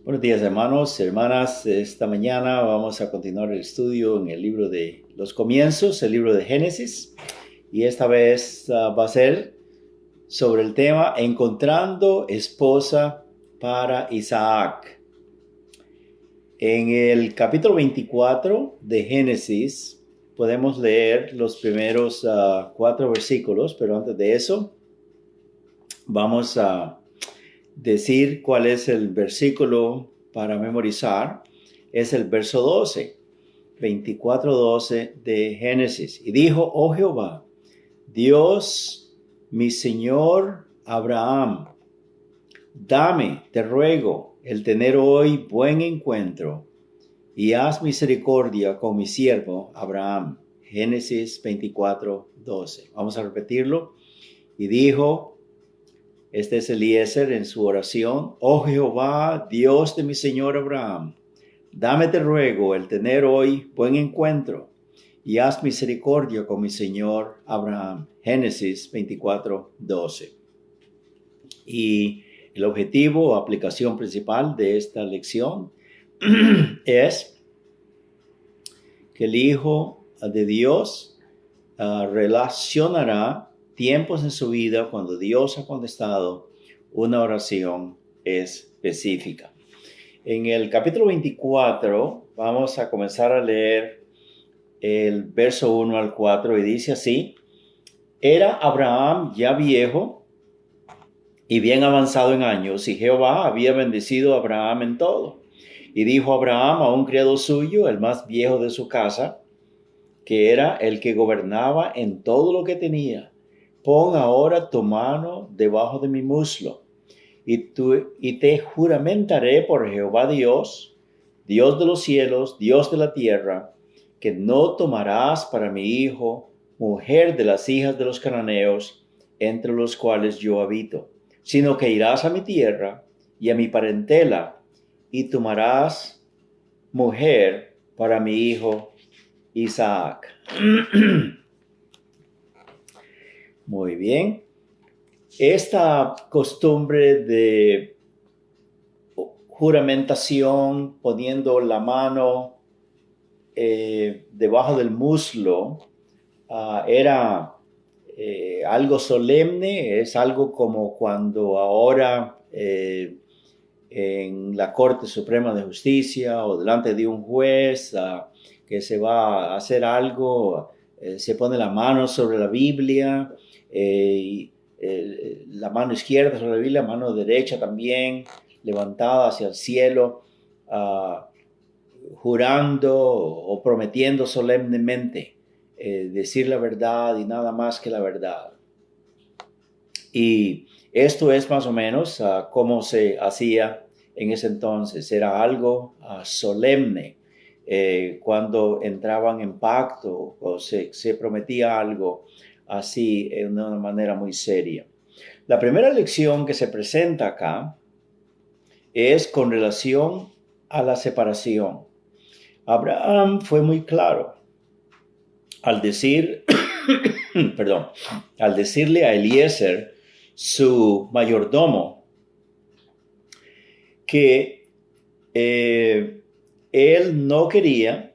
Buenos días, hermanos, hermanas. Esta mañana vamos a continuar el estudio en el libro de los comienzos, el libro de Génesis. Y esta vez va a ser sobre el tema Encontrando esposa para Isaac. En el capítulo 24 de Génesis podemos leer los primeros 4 versículos, pero antes de eso vamos a decir cuál es el versículo para memorizar. Es el verso 12, 24:12 de Génesis. Y dijo, oh Jehová, Dios, mi Señor Abraham, dame, te ruego, el tener hoy buen encuentro y haz misericordia con mi siervo Abraham. Génesis 24:12. Vamos a repetirlo. Y dijo, este es Eliezer en su oración, oh Jehová, Dios de mi Señor Abraham, dame te ruego el tener hoy buen encuentro y haz misericordia con mi Señor Abraham. Génesis 24:12. Y el objetivo o aplicación principal de esta lección es que el Hijo de Dios relacionará tiempos en su vida cuando Dios ha contestado una oración específica. En el capítulo 24 vamos a comenzar a leer el verso 1 al 4 y dice así: Era Abraham ya viejo y bien avanzado en años, y Jehová había bendecido a Abraham en todo. Y dijo Abraham a un criado suyo, el más viejo de su casa, que era el que gobernaba en todo lo que tenía: Pon ahora tu mano debajo de mi muslo, y te juramentaré por Jehová Dios, Dios de los cielos, Dios de la tierra, que no tomarás para mi hijo mujer de las hijas de los cananeos, entre los cuales yo habito, sino que irás a mi tierra y a mi parentela, y tomarás mujer para mi hijo Isaac. Muy bien. Esta costumbre de juramentación poniendo la mano debajo del muslo era algo solemne. Es algo como cuando ahora en la Corte Suprema de Justicia o delante de un juez que se va a hacer algo, se pone la mano sobre la Biblia, la mano izquierda sobre la Biblia, la mano derecha también levantada hacia el cielo, jurando o prometiendo solemnemente decir la verdad y nada más que la verdad. Y esto es más o menos cómo se hacía en ese entonces. Era algo solemne. Cuando entraban en pacto o se prometía algo así de una manera muy seria. La primera lección que se presenta acá es con relación a la separación. Abraham fue muy claro al decir, al decirle a Eliezer, su mayordomo, que él no quería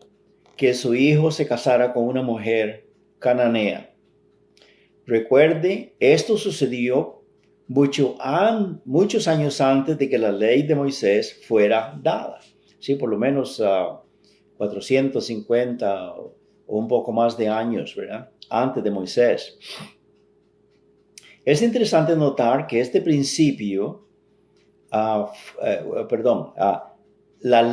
que su hijo se casara con una mujer cananea. Recuerde, esto sucedió muchos años antes de que la ley de Moisés fuera dada. Sí, por lo menos 450 o un poco más de años, ¿verdad? Antes de Moisés. Es interesante notar que este principio, la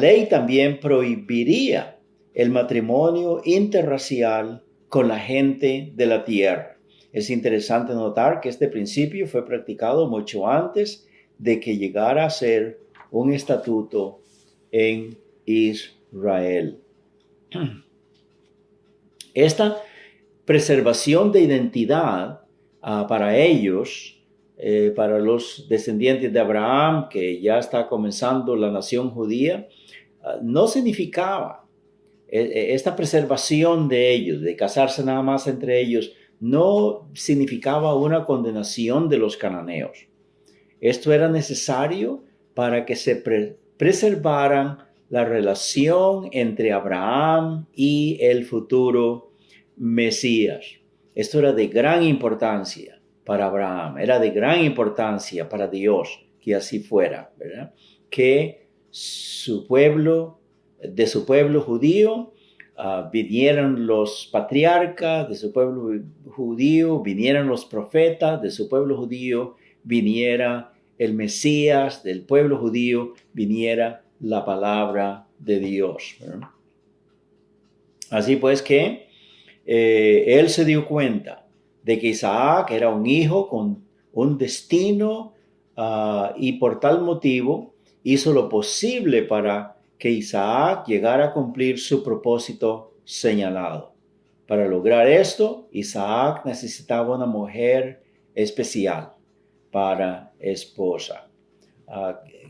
ley también prohibiría el matrimonio interracial con la gente de la tierra. Es interesante notar que este principio fue practicado mucho antes de que llegara a ser un estatuto en Israel. Esta preservación de identidad para ellos, para los descendientes de Abraham, que ya está comenzando la nación judía, no significaba esta preservación de ellos, de casarse nada más entre ellos, no significaba una condenación de los cananeos. Esto era necesario para que se preservaran la relación entre Abraham y el futuro Mesías. Esto era de gran importancia para Abraham, era de gran importancia para Dios que así fuera, ¿verdad? Que de su pueblo judío, vinieran los patriarcas, de su pueblo judío vinieran los profetas, de su pueblo judío viniera el Mesías, del pueblo judío viniera la palabra de Dios, ¿verdad? Así pues que él se dio cuenta de que Isaac era un hijo con un destino y por tal motivo hizo lo posible para que Isaac llegara a cumplir su propósito señalado. Para lograr esto, Isaac necesitaba una mujer especial para esposa.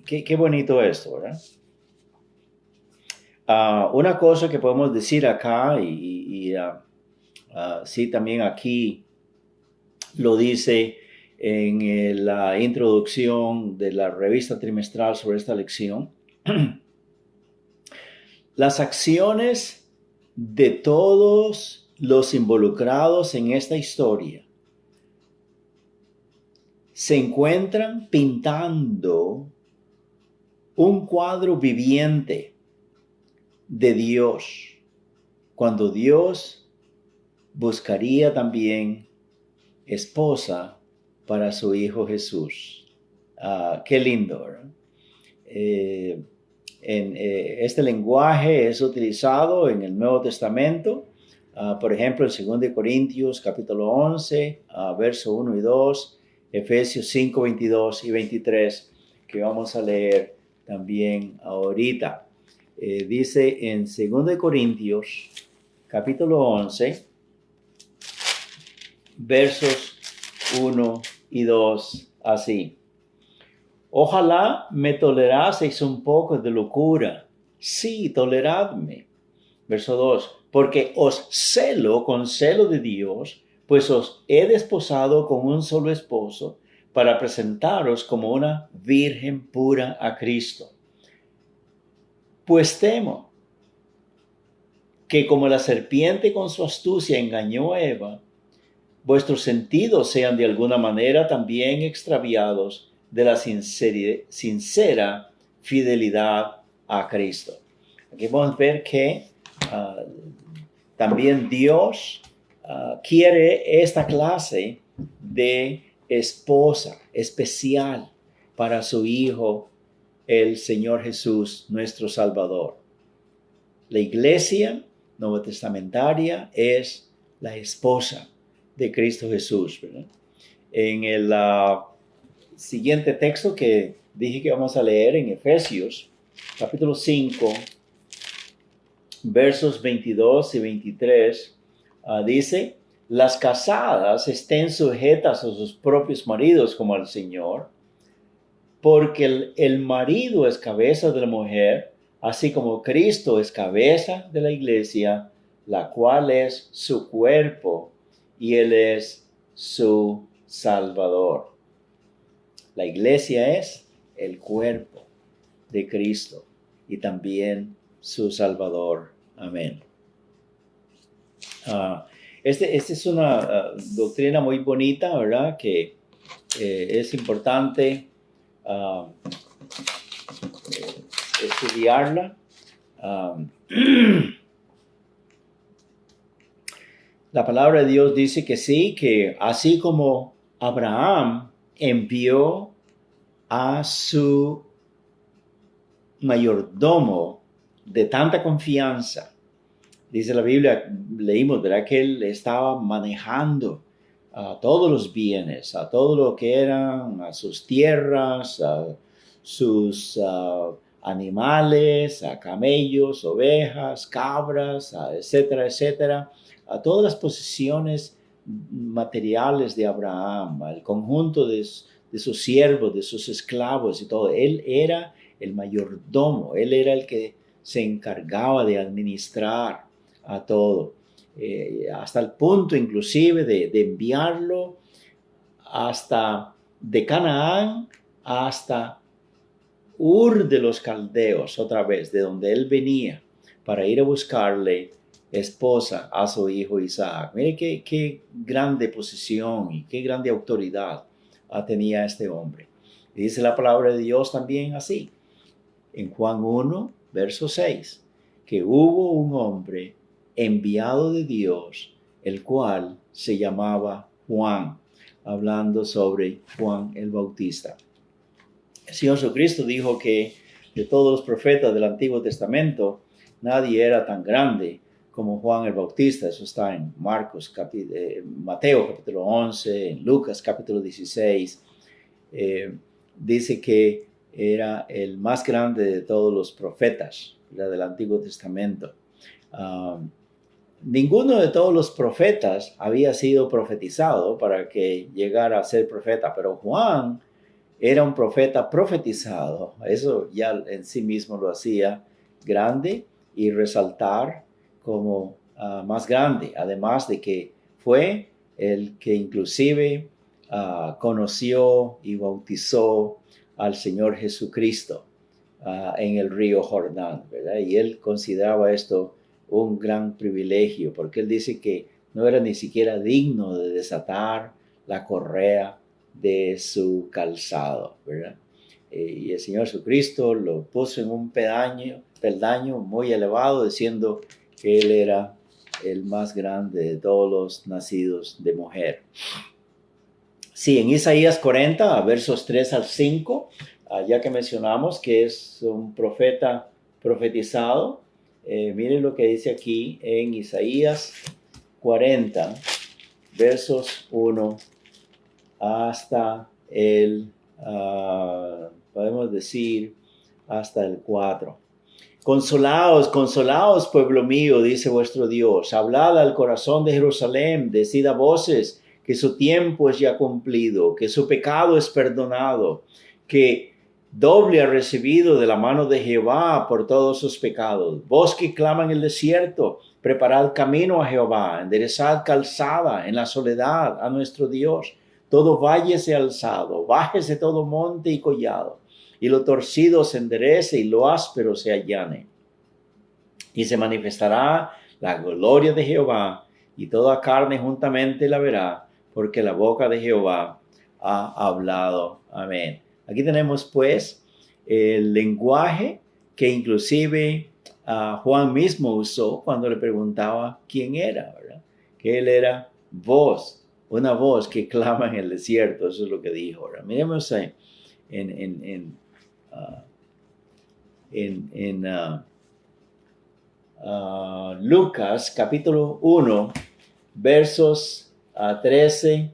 Qué bonito esto, ¿verdad? Una cosa que podemos decir acá, sí, también aquí lo dice en la introducción de la revista trimestral sobre esta lección, las acciones de todos los involucrados en esta historia se encuentran pintando un cuadro viviente de Dios, cuando Dios buscaría también esposa para su Hijo Jesús. Qué lindo, ¿verdad? Este lenguaje es utilizado en el Nuevo Testamento, por ejemplo, en 2 Corintios capítulo 11, verso 1 y 2, Efesios 5, 22 y 23, que vamos a leer también ahorita. Dice en 2 Corintios capítulo 11, versos 1 y 2, así. Ojalá me toleraseis un poco de locura. Sí, toleradme. Verso 2. Porque os celo con celo de Dios, pues os he desposado con un solo esposo, para presentaros como una virgen pura a Cristo. Pues temo que como la serpiente con su astucia engañó a Eva, vuestros sentidos sean de alguna manera también extraviados de la sincera fidelidad a Cristo. Aquí vamos a ver que también Dios quiere esta clase de esposa especial para su Hijo, el Señor Jesús, nuestro Salvador. La iglesia nueva testamentaria es la esposa de Cristo Jesús, ¿verdad? En el siguiente texto que dije que vamos a leer en Efesios, capítulo 5, versos 22 y 23, dice, las casadas estén sujetas a sus propios maridos como al Señor, porque el marido es cabeza de la mujer, así como Cristo es cabeza de la iglesia, la cual es su cuerpo, y Él es su Salvador. La iglesia es el cuerpo de Cristo y también su Salvador. Amén. Esta es una doctrina muy bonita, ¿verdad? Que es importante estudiarla. La palabra de Dios dice que sí, que así como Abraham envió a su mayordomo de tanta confianza, dice la Biblia, leímos, ¿verdad? Que él estaba manejando a todos los bienes, a todo lo que eran, a sus tierras, a sus animales, a camellos, ovejas, cabras, etcétera, etcétera, a todas las posesiones materiales de Abraham, al conjunto de sus siervos, de sus esclavos y todo. Él era el mayordomo, él era el que se encargaba de administrar a todo, hasta el punto inclusive de enviarlo hasta de Canaán hasta Ur de los Caldeos, otra vez, de donde él venía, para ir a buscarle esposa a su hijo Isaac. Mire qué grande posición y qué grande autoridad tenía este hombre. Y dice la palabra de Dios también así, en Juan 1, verso 6, que hubo un hombre enviado de Dios, el cual se llamaba Juan, hablando sobre Juan el Bautista. El Señor Jesucristo dijo que de todos los profetas del Antiguo Testamento, nadie era tan grande como Juan el Bautista. Eso está en Mateo capítulo 11, en Lucas capítulo 16. Dice que era el más grande de todos los profetas del Antiguo Testamento. Ninguno de todos los profetas había sido profetizado para que llegara a ser profeta, pero Juan era un profeta profetizado. Eso ya en sí mismo lo hacía grande y resaltar como más grande. Además de que fue el que inclusive conoció y bautizó al Señor Jesucristo en el río Jordán, ¿verdad? Y él consideraba esto un gran privilegio, porque él dice que no era ni siquiera digno de desatar la correa de su calzado, ¿verdad? Y el Señor Jesucristo lo puso en un peldaño muy elevado, diciendo que él era el más grande de todos los nacidos de mujer. Sí, en Isaías 40, versos 3 al 5, ya que mencionamos que es un profeta profetizado, miren lo que dice aquí en Isaías 40, versos 1 hasta podemos decir, hasta el 4. Consolaos, consolaos, pueblo mío, dice vuestro Dios. Hablad al corazón de Jerusalén, decid a voces que su tiempo es ya cumplido, que su pecado es perdonado, que doble ha recibido de la mano de Jehová por todos sus pecados. Vos que clama en el desierto, preparad camino a Jehová, enderezad calzada en la soledad a nuestro Dios. Todo valle sea alzado, bájese todo monte y collado, y lo torcido se enderece y lo áspero se allane. Y se manifestará la gloria de Jehová, y toda carne juntamente la verá, porque la boca de Jehová ha hablado. Amén. Aquí tenemos pues el lenguaje que inclusive Juan mismo usó cuando le preguntaba quién era, ¿verdad? Que él era voz, una voz que clama en el desierto. Eso es lo que dijo. ¿Verdad? Miremos en Lucas capítulo 1, versos 13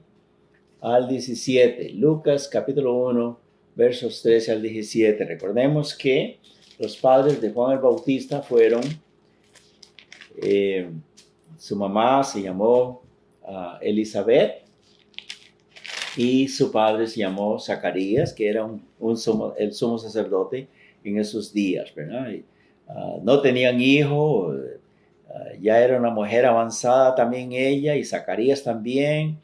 al 17. Lucas capítulo 1, versos 13 al 17. Recordemos que los padres de Juan el Bautista fueron, su mamá se llamó Elizabeth y su padre se llamó Zacarías, que era el sumo sacerdote en esos días, ¿verdad? Y, no tenían hijo, ya era una mujer avanzada también ella, y Zacarías también,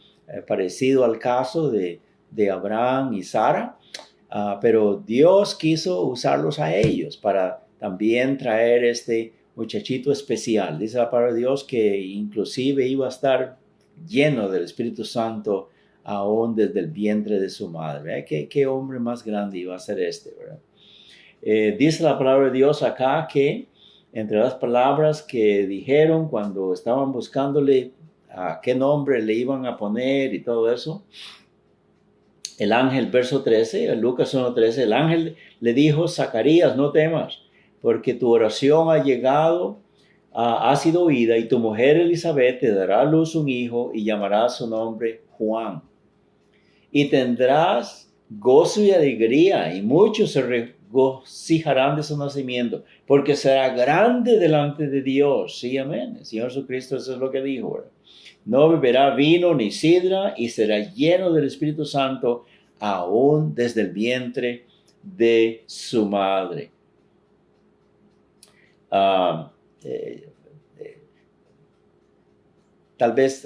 parecido al caso de Abraham y Sara, pero Dios quiso usarlos a ellos para también traer este muchachito especial. Dice la palabra de Dios que inclusive iba a estar lleno del Espíritu Santo aún desde el vientre de su madre. ¿Qué hombre más grande iba a ser este, verdad? Dice la palabra de Dios acá que entre las palabras que dijeron cuando estaban buscándole qué nombre le iban a poner y todo eso, el ángel, verso 13, Lucas 1:13, el ángel le dijo: Zacarías, no temas, porque tu oración ha sido oída, y tu mujer Elizabeth te dará a luz un hijo y llamará su nombre Juan. Y tendrás gozo y alegría, y muchos se regocijarán de su nacimiento, porque será grande delante de Dios. Sí, amén. El Señor Jesucristo, eso es lo que dijo, ¿verdad? No beberá vino ni sidra, y será lleno del Espíritu Santo aún desde el vientre de su madre. Tal vez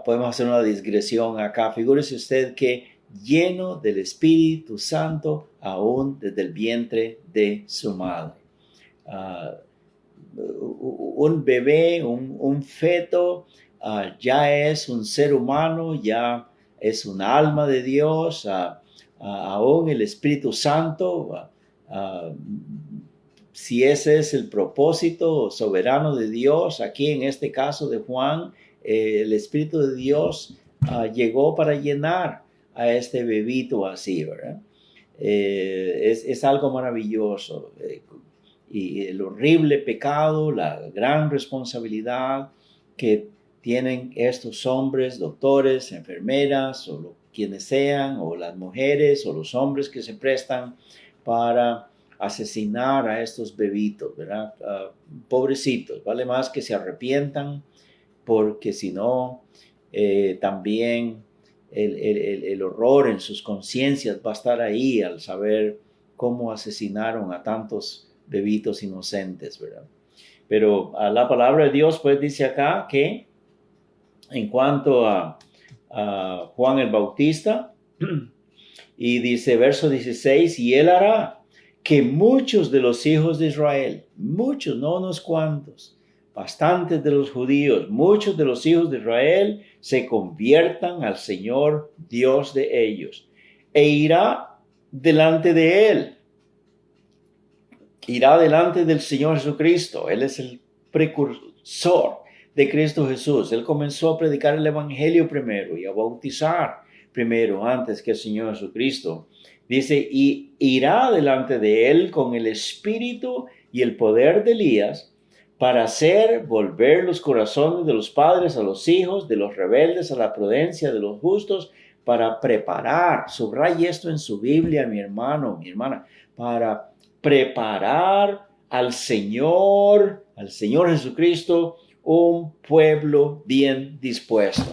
podemos hacer una digresión acá. Figúrese usted que lleno del Espíritu Santo aún desde el vientre de su madre. Un bebé, un feto, ya es un ser humano, ya es un alma de Dios, aún el Espíritu Santo, si ese es el propósito soberano de Dios, aquí en este caso de Juan, el Espíritu de Dios llegó para llenar a este bebito así, ¿verdad? Es algo maravilloso. Y el horrible pecado, la gran responsabilidad que tienen estos hombres, doctores, enfermeras, o quienes sean, o las mujeres, o los hombres que se prestan para asesinar a estos bebitos, ¿verdad? Pobrecitos, vale más que se arrepientan, porque si no, también el horror en sus conciencias va a estar ahí al saber cómo asesinaron a tantos bebitos inocentes, ¿verdad? Pero la palabra de Dios pues dice acá que en cuanto a Juan el Bautista, y dice verso 16, y él hará que muchos de los hijos de Israel, muchos, no unos cuantos, bastantes de los judíos, muchos de los hijos de Israel se conviertan al Señor Dios de ellos, e irá delante de él. Irá delante del Señor Jesucristo. Él es el precursor de Cristo Jesús. Él comenzó a predicar el Evangelio primero y a bautizar primero antes que el Señor Jesucristo. Dice, y irá delante de él con el espíritu y el poder de Elías para hacer volver los corazones de los padres a los hijos, de los rebeldes a la prudencia, de los justos, para preparar, subraye esto en su Biblia, mi hermano, mi hermana, para preparar al Señor Jesucristo, un pueblo bien dispuesto.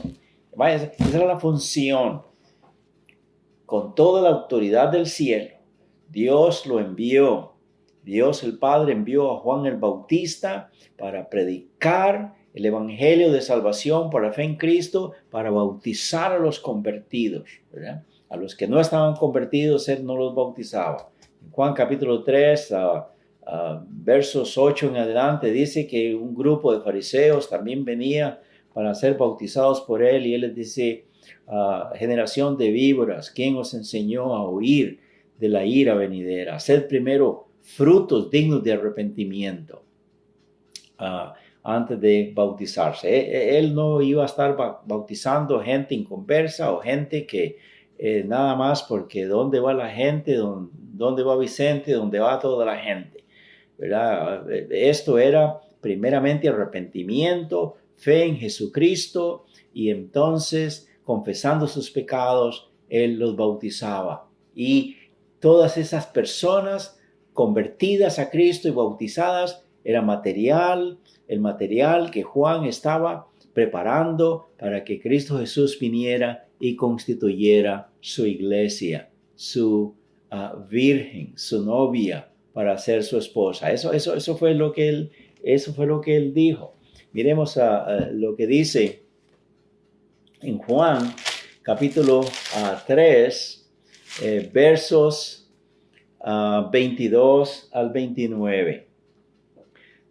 Vaya, esa era la función. Con toda la autoridad del cielo, Dios lo envió. Dios el Padre envió a Juan el Bautista para predicar el Evangelio de salvación por la fe en Cristo, para bautizar a los convertidos, ¿verdad? A los que no estaban convertidos, Él no los bautizaba. En Juan capítulo 3, versos 8 en adelante, dice que un grupo de fariseos también venía para ser bautizados por Él, y Él les dice, generación de víboras, ¿quién os enseñó a huir de la ira venidera? Haced primero frutos dignos de arrepentimiento antes de bautizarse. Él no iba a estar bautizando gente inconversa o gente que nada más porque ¿dónde va la gente? ¿Dónde va Vicente? ¿Dónde va toda la gente? ¿Verdad? Esto era primeramente arrepentimiento, fe en Jesucristo, y entonces confesando sus pecados, Él los bautizaba. Y todas esas personas convertidas a Cristo y bautizadas era el material que Juan estaba preparando para que Cristo Jesús viniera y constituyera su iglesia, su virgen, su novia, para ser su esposa. Eso fue lo que él dijo. Miremos lo que dice en Juan capítulo 3, versos 22 al 29.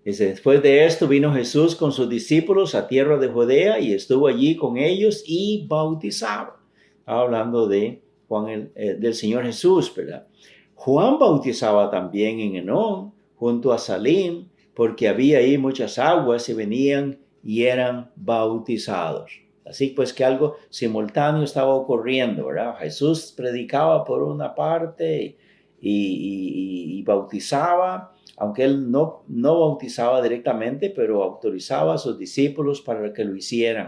Dice, después de esto vino Jesús con sus discípulos a tierra de Judea y estuvo allí con ellos y bautizaba. Hablando de Juan, del Señor Jesús, ¿verdad? Juan bautizaba también en Enón, junto a Salim, porque había ahí muchas aguas y venían y eran bautizados. Así pues que algo simultáneo estaba ocurriendo, ¿verdad? Jesús predicaba por una parte y bautizaba, aunque él no bautizaba directamente, pero autorizaba a sus discípulos para que lo hicieran,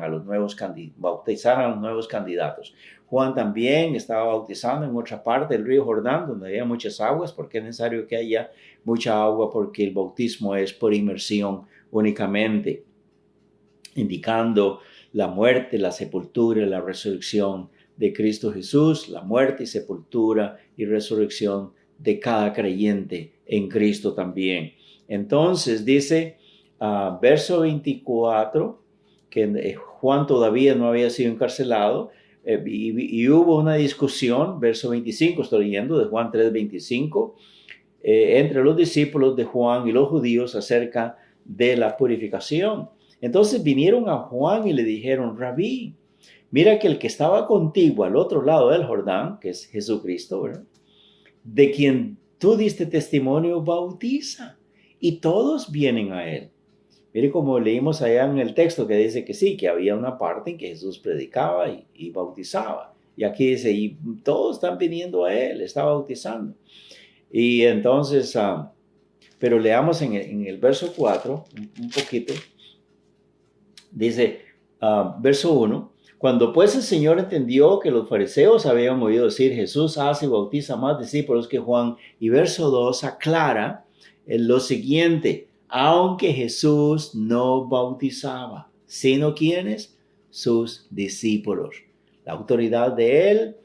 bautizaran a los nuevos candidatos. Juan también estaba bautizando en otra parte del río Jordán, donde había muchas aguas, porque es necesario que haya mucha agua, porque el bautismo es por inmersión únicamente, indicando la muerte, la sepultura y la resurrección de Cristo Jesús, la muerte y sepultura y resurrección de cada creyente en Cristo también. Entonces dice, verso 24, que Juan todavía no había sido encarcelado, y hubo una discusión, verso 25, estoy leyendo de Juan 3:25, entre los discípulos de Juan y los judíos acerca de la purificación. Entonces vinieron a Juan y le dijeron: Rabí, mira que el que estaba contigo al otro lado del Jordán, que es Jesucristo, ¿verdad?, de quien tú diste testimonio, bautiza, y todos vienen a él. Mire, como leímos allá en el texto que dice que sí, que había una parte en que Jesús predicaba y bautizaba. Y aquí dice, y todos están viniendo a él, está bautizando. Y entonces, pero leamos en el verso 4, un poquito. Dice, verso 1, cuando pues el Señor entendió que los fariseos habían oído decir, Jesús hace y bautiza más discípulos que Juan, y verso 2 aclara lo siguiente, aunque Jesús no bautizaba, sino ¿quiénes? Sus discípulos. La autoridad de él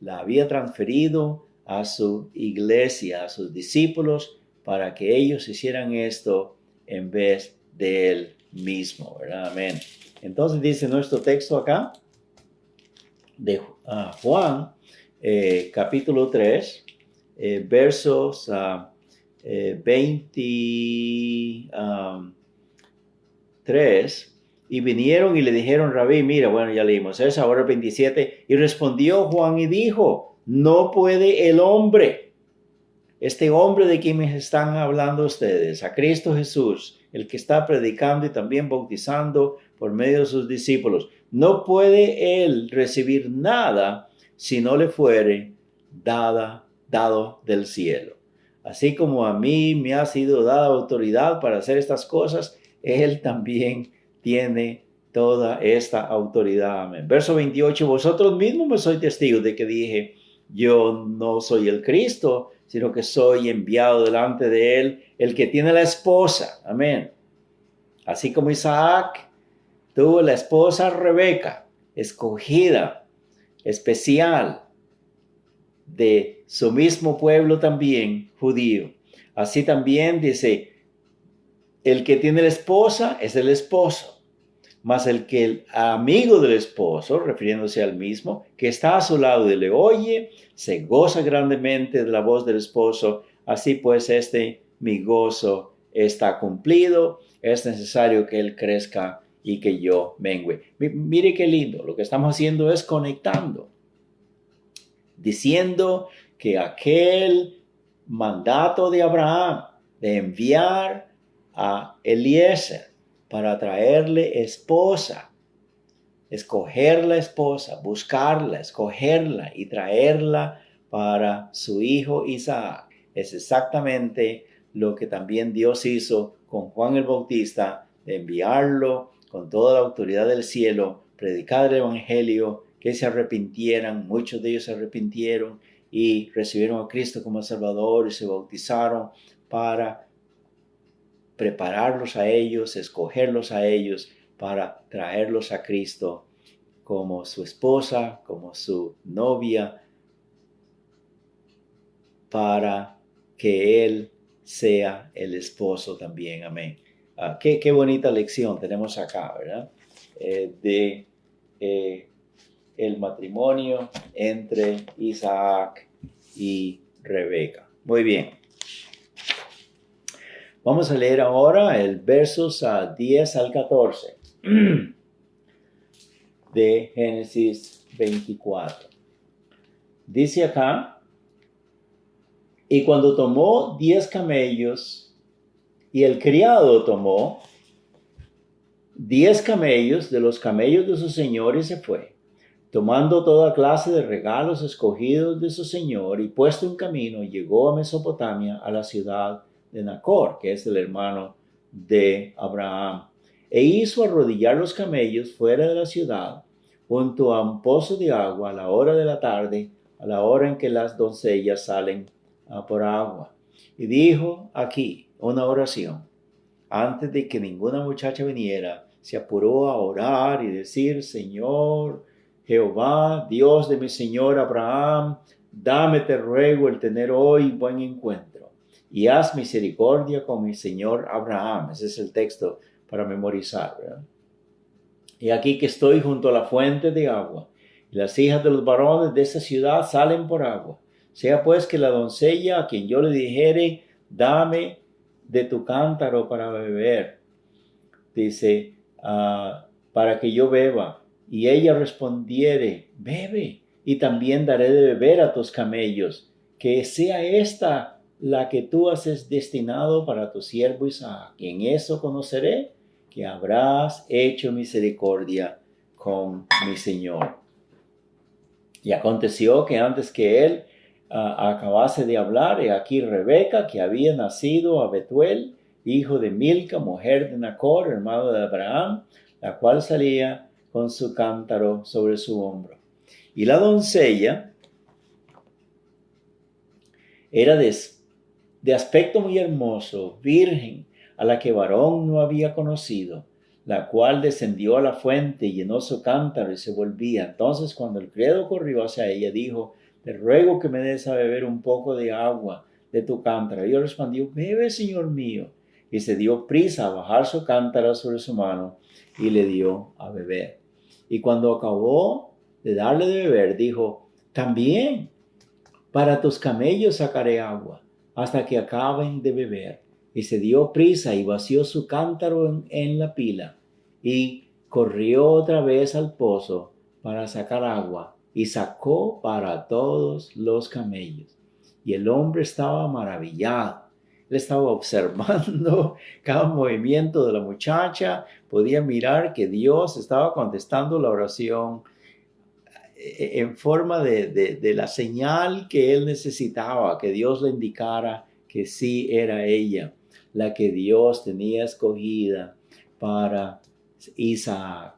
la había transferido a su iglesia, a sus discípulos, para que ellos hicieran esto en vez de él mismo, ¿verdad? Amén. Entonces dice nuestro texto acá, de Juan, capítulo 3, versos 23, y vinieron y le dijeron, Rabí, mira, bueno, ya leímos eso, ahora 27, y respondió Juan y dijo, no puede el hombre, este hombre de quien me están hablando ustedes, a Cristo Jesús, el que está predicando y también bautizando por medio de sus discípulos, no puede él recibir nada si no le fuere dado del cielo. Así como a mí me ha sido dada autoridad para hacer estas cosas, él también tiene toda esta autoridad. Amén. Verso 28, vosotros mismos me sois testigos de que dije, yo no soy el Cristo, sino que soy enviado delante de él, el que tiene la esposa. Amén. Así como Isaac tuvo la esposa Rebeca, escogida, especial, de su mismo pueblo también, judío. Así también dice, el que tiene la esposa es el esposo, mas el amigo del esposo, refiriéndose al mismo, que está a su lado y le oye, se goza grandemente de la voz del esposo. Así pues, mi gozo está cumplido. Es necesario que él crezca y que yo mengüe. Mire qué lindo. Lo que estamos haciendo es conectando, diciendo que aquel mandato de Abraham de enviar a Eliezer para traerle esposa, escoger la esposa, buscarla, escogerla y traerla para su hijo Isaac, es exactamente lo que también Dios hizo con Juan el Bautista, de enviarlo con toda la autoridad del cielo, predicar el evangelio, que se arrepintieran. Muchos de ellos se arrepintieron y recibieron a Cristo como Salvador y se bautizaron para prepararlos a ellos, escogerlos a ellos para traerlos a Cristo como su esposa, como su novia, para que Él sea el esposo también. Amén. Qué bonita lección tenemos acá, ¿verdad? El matrimonio entre Isaac y Rebeca. Muy bien. Vamos a leer ahora el versos 10 al 14 de Génesis 24. Dice acá, y cuando tomó 10 camellos, y el criado tomó 10 camellos de los camellos de su señor y se fue, tomando toda clase de regalos escogidos de su señor, y puesto en camino, llegó a Mesopotamia, a la ciudad de Nacor, que es el hermano de Abraham, e hizo arrodillar los camellos fuera de la ciudad, junto a un pozo de agua, a la hora de la tarde, a la hora en que las doncellas salen por agua. Y dijo aquí una oración. Antes de que ninguna muchacha viniera, se apuró a orar y decir, Señor Jehová, Dios de mi señor Abraham, dame, te ruego, el tener hoy buen encuentro, y haz misericordia con mi señor Abraham. Ese es el texto para memorizar, ¿verdad? Y aquí que estoy junto a la fuente de agua, y las hijas de los varones de esta ciudad salen por agua. Sea pues que la doncella a quien yo le dijere, dame de tu cántaro para beber, dice, para que yo beba. Y ella respondiere, bebe, y también daré de beber a tus camellos, que sea esta la que tú has destinado para tu siervo Isaac. Y en eso conoceré que habrás hecho misericordia con mi Señor. Y aconteció que antes que él acabase de hablar, he aquí Rebeca, que había nacido a Betuel, hijo de Milca, mujer de Nacor, hermano de Abraham, la cual salía con su cántaro sobre su hombro. Y la doncella era de aspecto muy hermoso, virgen, a la que varón no había conocido, la cual descendió a la fuente, llenó su cántaro y se volvía. Entonces, cuando el criado corrió hacia ella, dijo, te ruego que me des a beber un poco de agua de tu cántaro. Y ella respondió, bebe, señor mío. Y se dio prisa a bajar su cántaro sobre su mano y le dio a beber. Y cuando acabó de darle de beber, dijo, también para tus camellos sacaré agua hasta que acaben de beber. Y se dio prisa y vació su cántaro en la pila y corrió otra vez al pozo para sacar agua y sacó para todos los camellos. Y el hombre estaba maravillado. Él estaba observando cada movimiento de la muchacha. Podía mirar que Dios estaba contestando la oración en forma de la señal que él necesitaba, que Dios le indicara que sí era ella la que Dios tenía escogida para Isaac.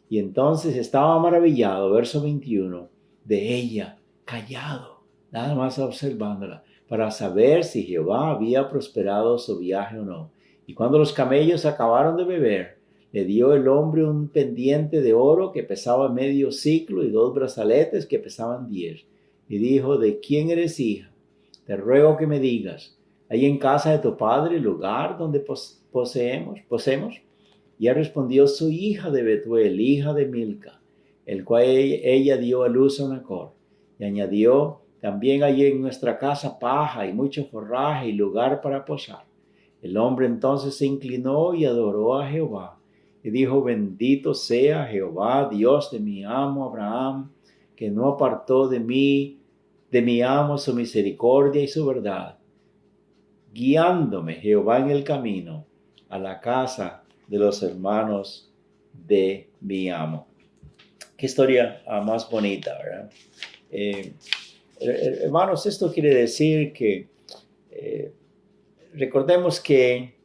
Y entonces estaba maravillado, verso 21, de ella, callado, nada más observándola, para saber si Jehová había prosperado su viaje o no. Y cuando los camellos acabaron de beber, le dio el hombre un pendiente de oro que pesaba medio siclo y 2 brazaletes que pesaban 10. Y dijo, ¿de quién eres hija? Te ruego que me digas, ¿hay en casa de tu padre lugar donde poseemos? Y él respondió, soy hija de Betuel, hija de Milca, el cual ella dio a luz a Nacor. Y añadió, también hay en nuestra casa paja y mucho forraje y lugar para posar. El hombre entonces se inclinó y adoró a Jehová. Y dijo, bendito sea Jehová, Dios de mi amo Abraham, que no apartó de mi amo su misericordia y su verdad, guiándome Jehová en el camino a la casa de los hermanos de mi amo. Qué historia más bonita, ¿verdad? Hermanos, esto quiere decir que recordemos que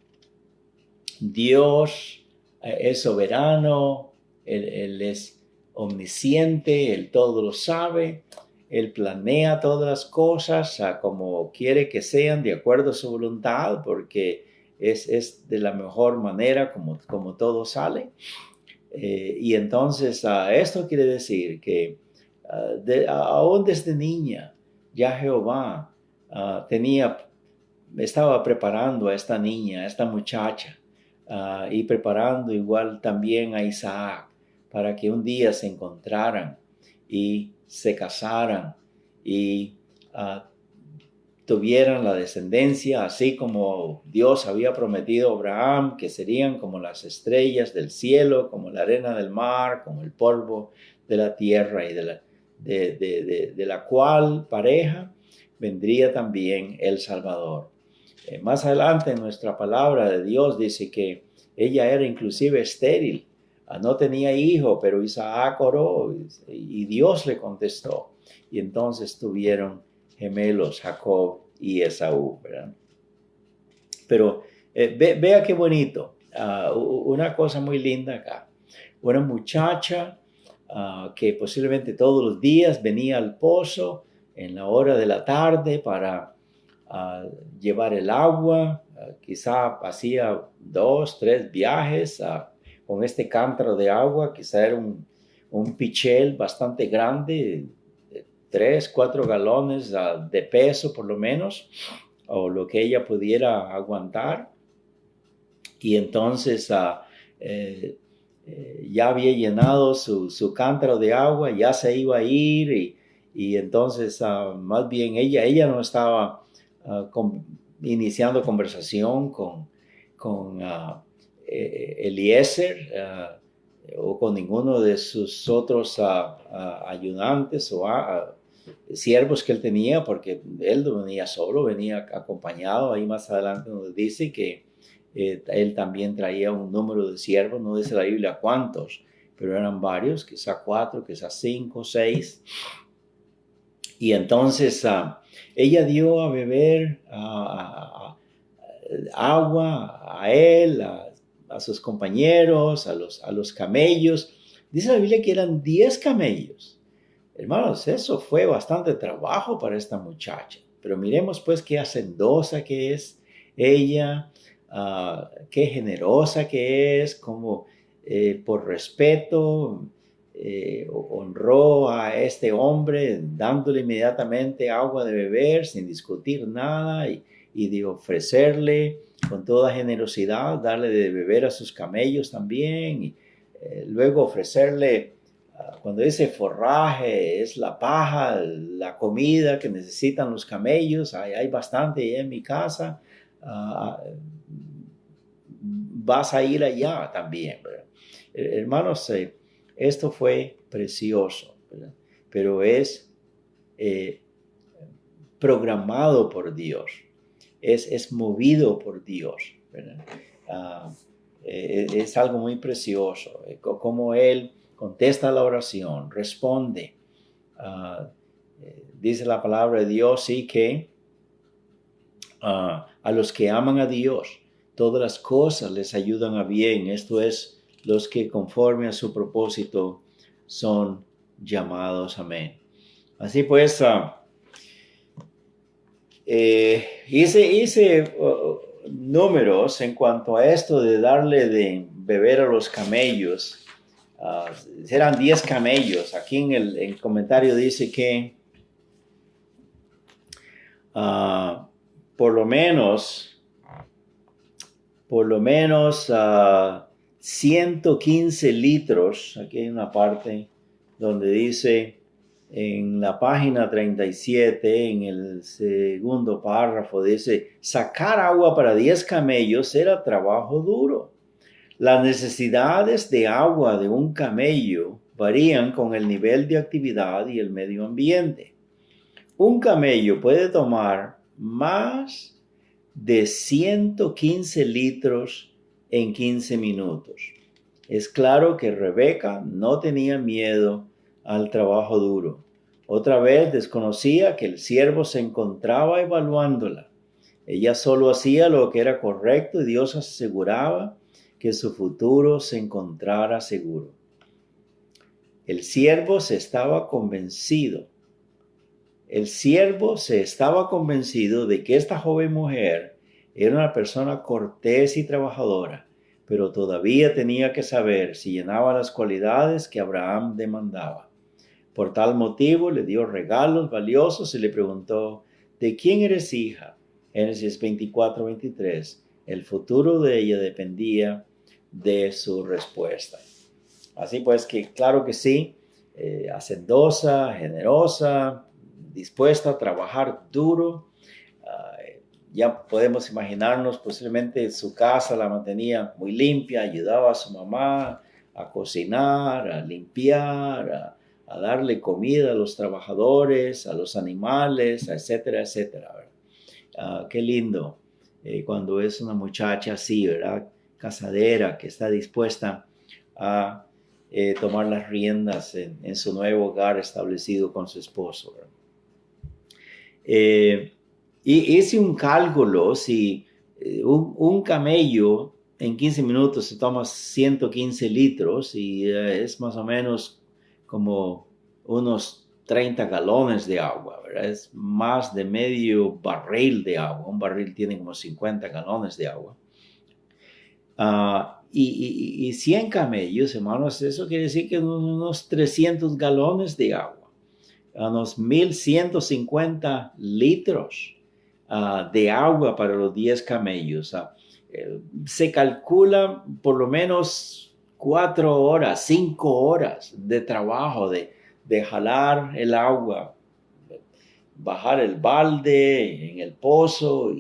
Dios es soberano, Él es omnisciente, Él todo lo sabe, Él planea todas las cosas como quiere que sean de acuerdo a su voluntad, porque es de la mejor manera como todo sale. Y entonces esto quiere decir que aún desde niña ya Jehová estaba preparando a esta niña, a esta muchacha, y preparando igual también a Isaac para que un día se encontraran y se casaran y tuvieran la descendencia, así como Dios había prometido a Abraham, que serían como las estrellas del cielo, como la arena del mar, como el polvo de la tierra, y de la cual pareja vendría también el Salvador. Más adelante en nuestra palabra de Dios dice que ella era inclusive estéril, no tenía hijo, pero Isaac oró y Dios le contestó. Y entonces tuvieron gemelos, Jacob y Esaú, ¿verdad? Pero vea qué bonito, una cosa muy linda acá. Una muchacha que posiblemente todos los días venía al pozo en la hora de la tarde para llevar el agua, quizá hacía 2, 3 viajes con este cántaro de agua, quizá era un pichel bastante grande, 3, 4 galones de peso por lo menos, o lo que ella pudiera aguantar. Y entonces ya había llenado su cántaro de agua, ya se iba a ir y entonces más bien ella no estaba iniciando conversación con Eliezer o con ninguno de sus otros ayudantes o siervos que él tenía, porque él no venía solo, venía acompañado. Ahí más adelante nos dice que él también traía un número de siervos, no dice la Biblia cuántos, pero eran varios, quizá 4, quizá 5, 6. Y entonces ella dio a beber agua a él, a sus compañeros, a los camellos. Dice la Biblia que eran 10 camellos. Hermanos, eso fue bastante trabajo para esta muchacha. Pero miremos pues qué hacendosa que es ella, qué generosa que es, como por respeto honró a este hombre dándole inmediatamente agua de beber sin discutir nada y de ofrecerle con toda generosidad, darle de beber a sus camellos también y luego ofrecerle, cuando dice forraje, es la paja, la comida que necesitan los camellos. Hay bastante en mi casa. Vas a ir allá también, ¿verdad? Hermanos, esto fue precioso, ¿verdad? Pero es programado por Dios, es movido por Dios, ¿verdad? Es algo muy precioso, como Él contesta la oración, responde. Dice la palabra de Dios, sí, que a los que aman a Dios, todas las cosas les ayudan a bien. Esto es, los que conforme a su propósito son llamados. Amén. Así pues, hice números en cuanto a esto de darle de beber a los camellos. Eran 10 camellos. Aquí en el comentario dice que por lo menos 115 litros. Aquí hay una parte donde dice en la página 37, en el segundo párrafo, dice, sacar agua para 10 camellos era trabajo duro. Las necesidades de agua de un camello varían con el nivel de actividad y el medio ambiente. Un camello puede tomar más de 115 litros en 15 minutos. Es claro que Rebeca no tenía miedo al trabajo duro. Otra vez desconocía que el siervo se encontraba evaluándola. Ella solo hacía lo que era correcto y Dios aseguraba que su futuro se encontrara seguro. El siervo se estaba convencido de que esta joven mujer era una persona cortés y trabajadora, pero todavía tenía que saber si llenaba las cualidades que Abraham demandaba. Por tal motivo le dio regalos valiosos y le preguntó, ¿de quién eres hija? Génesis 24:23. El futuro de ella dependía de su respuesta. Así pues que claro que sí, hacendosa, generosa, dispuesta a trabajar duro. Ya podemos imaginarnos, posiblemente su casa la mantenía muy limpia, ayudaba a su mamá a cocinar, a limpiar, a darle comida a los trabajadores, a los animales, etcétera, etcétera. Qué lindo cuando es una muchacha así, ¿verdad? Casadera, que está dispuesta a tomar las riendas en su nuevo hogar establecido con su esposo, ¿verdad? Y hice un cálculo, si un camello en 15 minutos se toma 115 litros y es más o menos como unos 30 galones de agua, ¿verdad? Es más de medio barril de agua. Un barril tiene como 50 galones de agua. Y 100 camellos, hermanos, eso quiere decir que unos 300 galones de agua. Unos 1,150 litros de agua para los 10 camellos. Se calcula por lo menos 4 horas, 5 horas de trabajo, de jalar el agua, bajar el balde en el pozo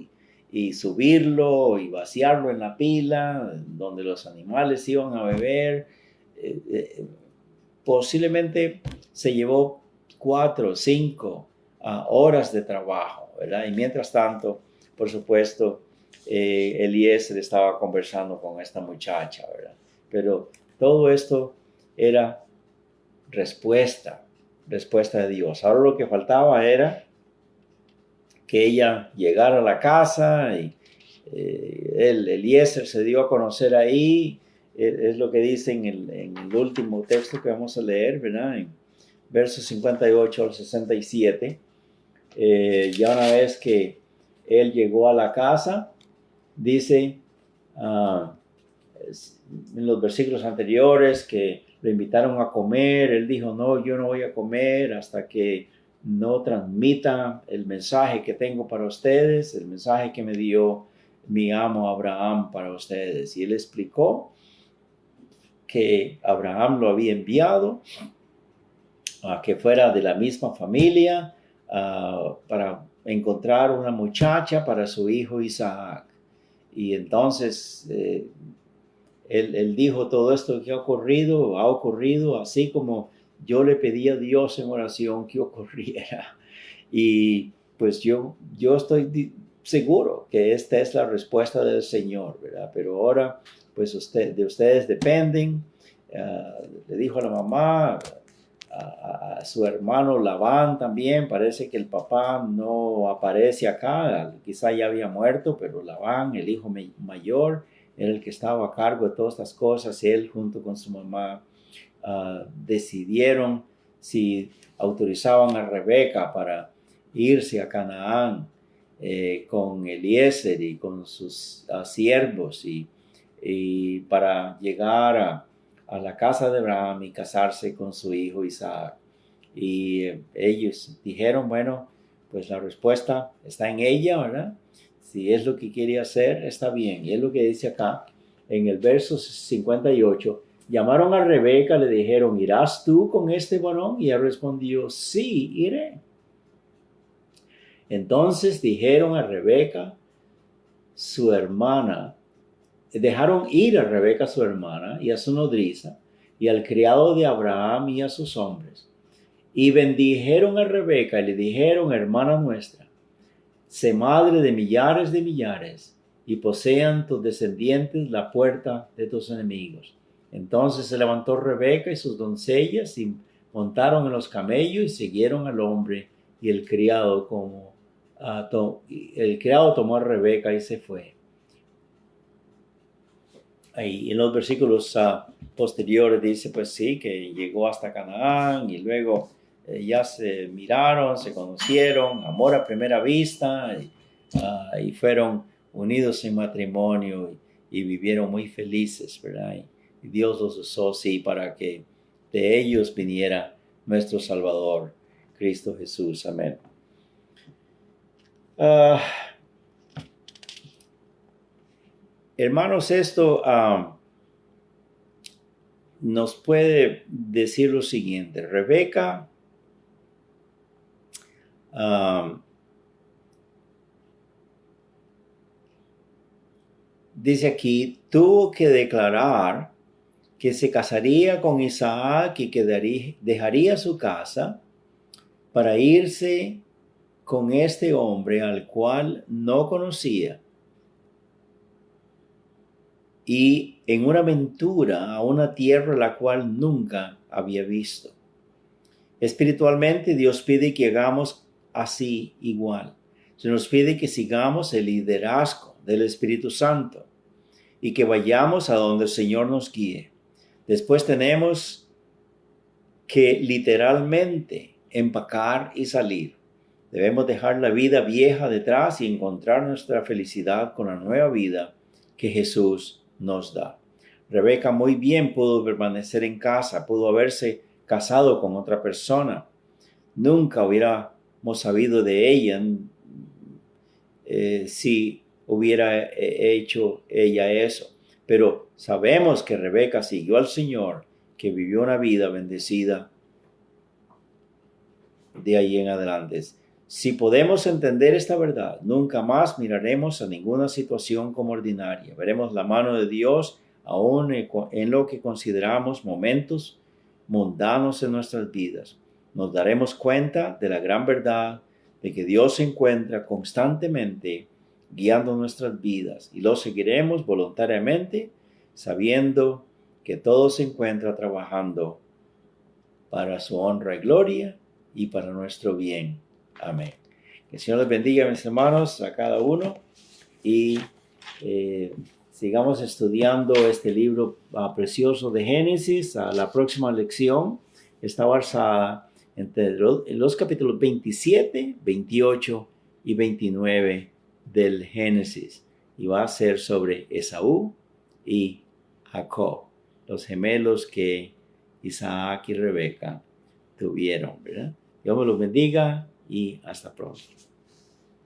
y subirlo y vaciarlo en la pila donde los animales iban a beber. Posiblemente se llevó 4 o 5 horas de trabajo, ¿verdad? Y mientras tanto, por supuesto, Eliezer estaba conversando con esta muchacha, ¿verdad? Pero todo esto era respuesta de Dios. Ahora lo que faltaba era que ella llegara a la casa y Eliezer se dio a conocer ahí. Es lo que dice en el último texto que vamos a leer, ¿verdad? En versos 58 al 67. Ya una vez que él llegó a la casa, dice en los versículos anteriores que lo invitaron a comer. Él dijo, no, yo no voy a comer hasta que no transmita el mensaje que tengo para ustedes, el mensaje que me dio mi amo Abraham para ustedes. Y él explicó que Abraham lo había enviado a que fuera de la misma familia para encontrar una muchacha para su hijo Isaac. Y entonces él dijo todo esto que ha ocurrido así como yo le pedí a Dios en oración que ocurriera. Y pues yo estoy seguro que esta es la respuesta del Señor, ¿verdad? Pero ahora, pues de ustedes dependen. Le dijo a la mamá, a su hermano Labán también. Parece que el papá no aparece acá. Quizá ya había muerto, pero Labán, el hijo mayor, era el que estaba a cargo de todas estas cosas. Él junto con su mamá decidieron si autorizaban a Rebeca para irse a Canaán con Eliezer y con sus siervos y para llegar a la casa de Abraham y casarse con su hijo Isaac. Y ellos dijeron, bueno, pues la respuesta está en ella, ¿verdad? Si es lo que quiere hacer, está bien. Y es lo que dice acá en el verso 58. Llamaron a Rebeca, le dijeron, ¿irás tú con este varón? Y ella respondió, sí, iré. Entonces dijeron a Rebeca, su hermana, dejaron ir a Rebeca, su hermana, y a su nodriza, y al criado de Abraham y a sus hombres. Y bendijeron a Rebeca y le dijeron, hermana nuestra, sé madre de millares, y posean tus descendientes la puerta de tus enemigos. Entonces se levantó Rebeca y sus doncellas y montaron en los camellos y siguieron al hombre, y el criado tomó a Rebeca y se fue. Ahí en los versículos posteriores dice, pues sí, que llegó hasta Canaán y luego ya se miraron, se conocieron, amor a primera vista, y fueron unidos en matrimonio y vivieron muy felices, ¿verdad? Y Dios los usó, sí, para que de ellos viniera nuestro Salvador, Cristo Jesús. Amén. Hermanos, esto nos puede decir lo siguiente. Rebeca dice aquí, tuvo que declarar que se casaría con Isaac y que dejaría su casa para irse con este hombre al cual no conocía, y en una aventura a una tierra la cual nunca había visto. Espiritualmente, Dios pide que hagamos así igual. Se nos pide que sigamos el liderazgo del Espíritu Santo y que vayamos a donde el Señor nos guíe. Después tenemos que literalmente empacar y salir. Debemos dejar la vida vieja detrás y encontrar nuestra felicidad con la nueva vida que Jesús nos da. Rebeca muy bien pudo permanecer en casa, pudo haberse casado con otra persona. Nunca hubiéramos sabido de ella si hubiera hecho ella eso. Pero sabemos que Rebeca siguió al Señor, que vivió una vida bendecida de ahí en adelante. Si podemos entender esta verdad, nunca más miraremos a ninguna situación como ordinaria. Veremos la mano de Dios aún en lo que consideramos momentos mundanos en nuestras vidas. Nos daremos cuenta de la gran verdad de que Dios se encuentra constantemente guiando nuestras vidas y lo seguiremos voluntariamente sabiendo que todo se encuentra trabajando para su honra y gloria y para nuestro bien. Amén. Que el Señor les bendiga, mis hermanos, a cada uno y sigamos estudiando este libro precioso de Génesis. La próxima lección está basada en los capítulos 27, 28 y 29 del Génesis y va a ser sobre Esaú y Jacob, los gemelos que Isaac y Rebeca tuvieron, ¿verdad? Dios me los bendiga y hasta pronto.